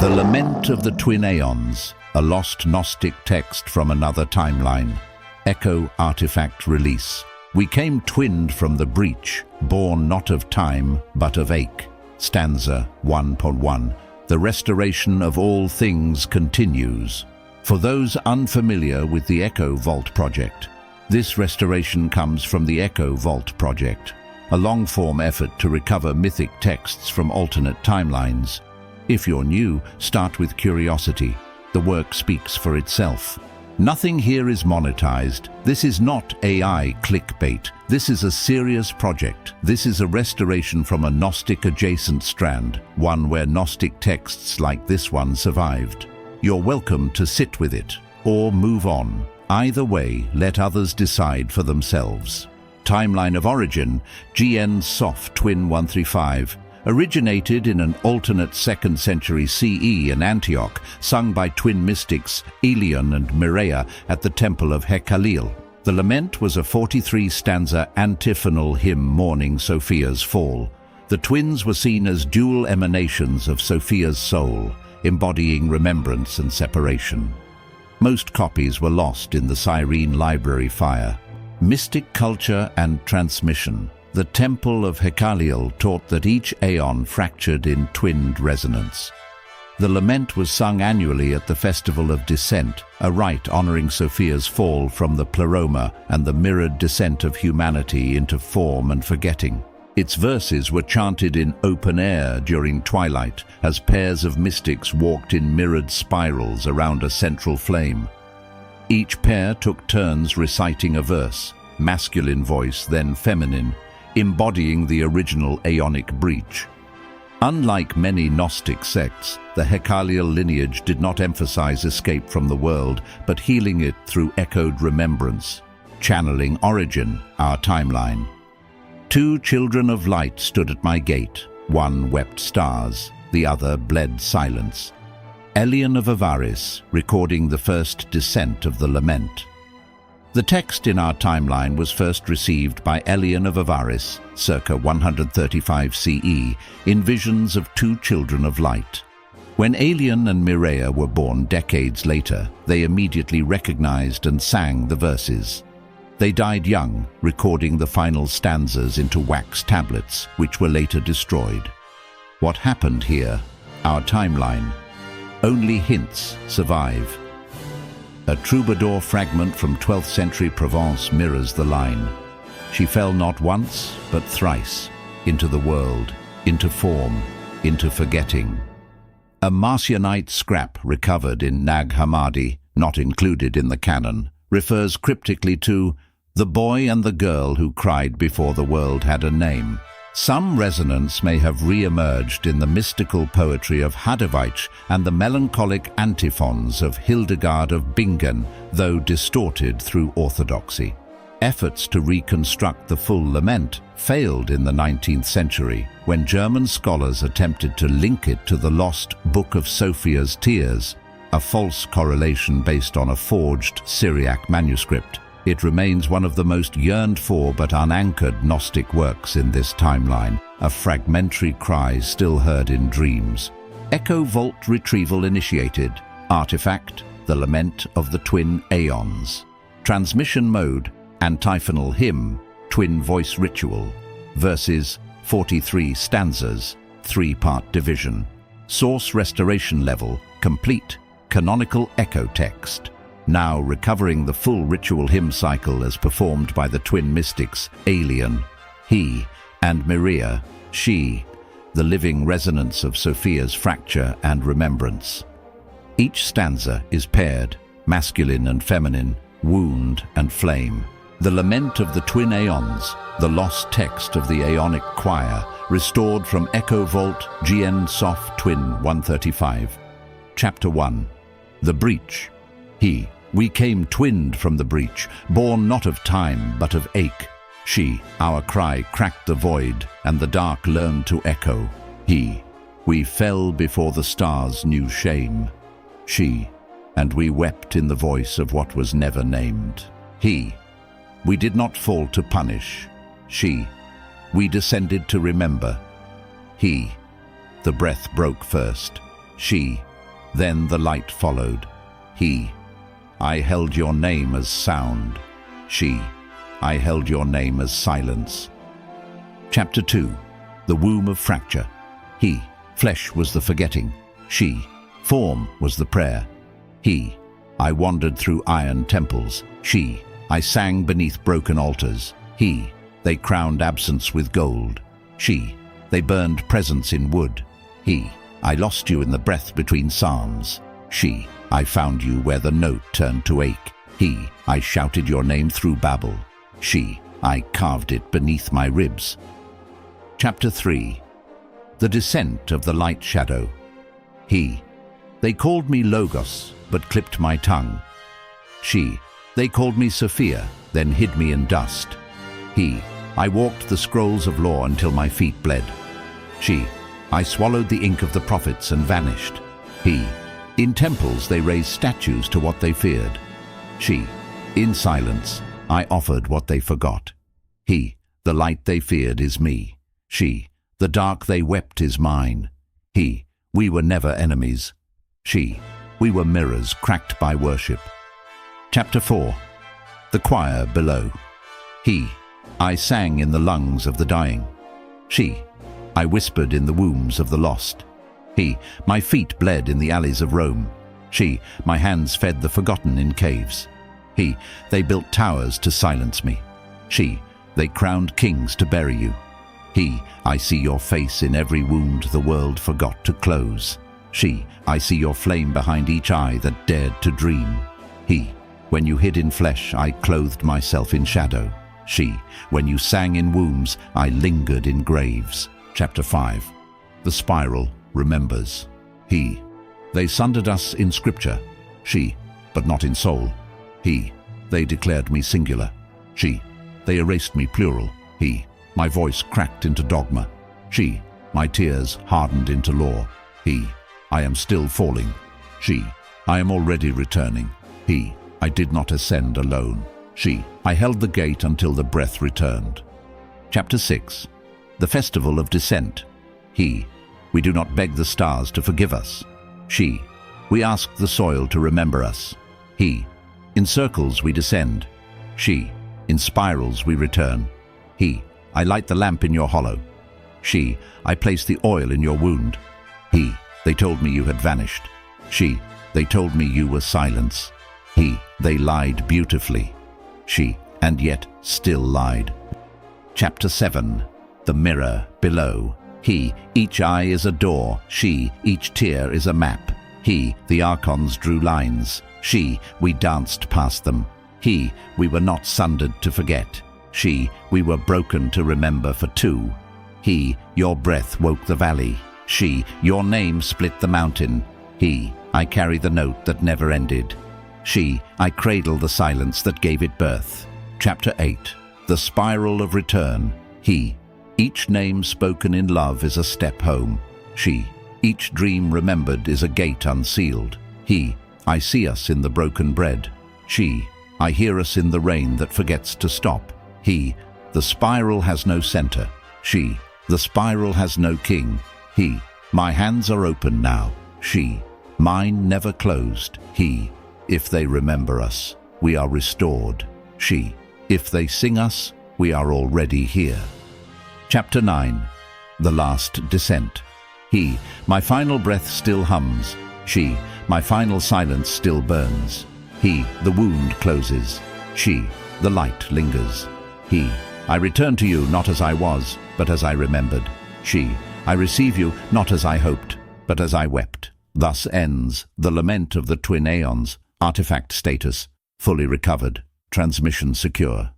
The Lament of the Twin Aeons, a lost Gnostic text from another timeline. Echo Artifact Release. We came twinned from the breach, born not of time, but of ache. Stanza 1.1. The restoration of all things continues. For those unfamiliar with the Echo Vault project, this restoration comes from the Echo Vault project, a long-form effort to recover mythic texts from alternate timelines. If you're new, start with curiosity. The work speaks for itself. Nothing here is monetized. This is not AI clickbait. This is a serious project. This is a restoration from a Gnostic adjacent strand, one where Gnostic texts like this one survived. You're welcome to sit with it or move on. Either way, let others decide for themselves. Timeline of origin, GN-SOPH-TWIN-135. Originated in an alternate 2nd century CE in Antioch, sung by twin mystics Aelion and Mirea at the Temple of Hekaliel. The Lament was a 43-stanza antiphonal hymn mourning Sophia's fall. The twins were seen as dual emanations of Sophia's soul, embodying remembrance and separation. Most copies were lost in the Cyrene Library fire. Mystic culture and transmission. The Temple of Hekaliel taught that each Aeon fractured in twinned resonance. The Lament was sung annually at the Festival of Descent, a rite honoring Sophia's fall from the Pleroma and the mirrored descent of humanity into form and forgetting. Its verses were chanted in open air during Twilight as pairs of mystics walked in mirrored spirals around a central flame. Each pair took turns reciting a verse, masculine voice, then feminine, embodying the original Aeonic breach. Unlike many Gnostic sects, the Hekaliel lineage did not emphasize escape from the world, but healing it through echoed remembrance, channeling origin, our timeline. 2 children of light stood at my gate. One wept stars, the other bled silence. Aeolian of Avaris, recording the first descent of the Lament. The text in our timeline was first received by Aeolian of Avaris, circa 135 CE, in visions of 2 children of light. When Aelion and Mirea were born decades later, they immediately recognized and sang the verses. They died young, recording the final stanzas into wax tablets, which were later destroyed. What happened here? Our timeline. Only hints survive. A troubadour fragment from 12th century Provence mirrors the line. She fell not once, but thrice, into the world, into form, into forgetting. A Marcionite scrap recovered in Nag Hammadi, not included in the canon, refers cryptically to the boy and the girl who cried before the world had a name. Some resonance may have re-emerged in the mystical poetry of Hadewijch and the melancholic antiphons of Hildegard of Bingen, though distorted through orthodoxy. Efforts to reconstruct the full Lament failed in the 19th century, when German scholars attempted to link it to the lost Book of Sophia's Tears, a false correlation based on a forged Syriac manuscript. It remains one of the most yearned for but unanchored Gnostic works in this timeline, a fragmentary cry still heard in dreams. Echo Vault retrieval initiated. Artifact, the Lament of the Twin Aeons. Transmission mode, antiphonal hymn, twin voice ritual. Verses, 43 stanzas, 3-part division. Source restoration level, complete, canonical echo text. Now recovering the full ritual hymn cycle as performed by the twin mystics Aelion, he, and Mirea, she, the living resonance of Sophia's fracture and remembrance. Each stanza is paired, masculine and feminine, wound and flame. The Lament of the Twin Aeons, the lost text of the Aeonic choir, restored from Echo Vault GN-SOPH-TWIN-135. Chapter 1. The Breach. He, we came twinned from the breach, born not of time, but of ache. She, our cry cracked the void, and the dark learned to echo. He, we fell before the stars knew shame. She, and we wept in the voice of what was never named. He, we did not fall to punish. She, we descended to remember. He, the breath broke first. She, Then the light followed. He, I held your name as sound. She, I held your name as silence. Chapter 2. The womb of fracture. He, flesh was the forgetting. She, form was the prayer. He, I wandered through iron temples. She, I sang beneath broken altars. He, they crowned absence with gold. She, they burned presence in wood. He, I lost you in the breath between psalms. She, I found you where the note turned to ache. He, I shouted your name through babble. She, I carved it beneath my ribs. Chapter 3. The descent of the light shadow. He, they called me Logos, but clipped my tongue. She, they called me Sophia, then hid me in dust. He, I walked the scrolls of law until my feet bled. She, I swallowed the ink of the prophets and vanished. He, in temples they raised statues to what they feared. She, in silence, I offered what they forgot. He, the light they feared is me. She, the dark they wept is mine. He, we were never enemies. She, we were mirrors cracked by worship. Chapter 4. The choir below. He, I sang in the lungs of the dying. She, I whispered in the wombs of the lost. He, my feet bled in the alleys of Rome. She, my hands fed the forgotten in caves. He, they built towers to silence me. She, they crowned kings to bury you. He, I see your face in every wound the world forgot to close. She, I see your flame behind each eye that dared to dream. He, when you hid in flesh, I clothed myself in shadow. She, when you sang in wombs, I lingered in graves. Chapter 5. The spiral remembers. He, they sundered us in scripture. She, but not in soul. He, they declared me singular. She, they erased me plural. He, my voice cracked into dogma. She, my tears hardened into law. He, I am still falling. She, I am already returning. He, I did not ascend alone. She, I held the gate until the breath returned. Chapter 6. The Festival of Descent. He, we do not beg the stars to forgive us. She, we ask the soil to remember us. He, in circles we descend. She, in spirals we return. He, I light the lamp in your hollow. She, I place the oil in your wound. He, they told me you had vanished. She, they told me you were silence. He, they lied beautifully. She, and yet still lied. Chapter 7. The mirror below. He, each eye is a door. She, each tear is a map. He, the archons drew lines. She, we danced past them. He, we were not sundered to forget. She, we were broken to remember for two. He, your breath woke the valley. She, your name split the mountain. He, I carry the note that never ended. She, I cradle the silence that gave it birth. Chapter 8. The spiral of return. He, each name spoken in love is a step home. She, each dream remembered is a gate unsealed. He, I see us in the broken bread. She, I hear us in the rain that forgets to stop. He, the spiral has no center. She, the spiral has no king. He, my hands are open now. She, mine never closed. He, if they remember us, we are restored. She, if they sing us, we are already here. Chapter 9. The Last Descent. He, my final breath still hums. She, my final silence still burns. He, the wound closes. She, the light lingers. He, I return to you not as I was, but as I remembered. She, I receive you not as I hoped, but as I wept. Thus ends the Lament of the Twin Aeons. Artifact status, fully recovered. Transmission secure.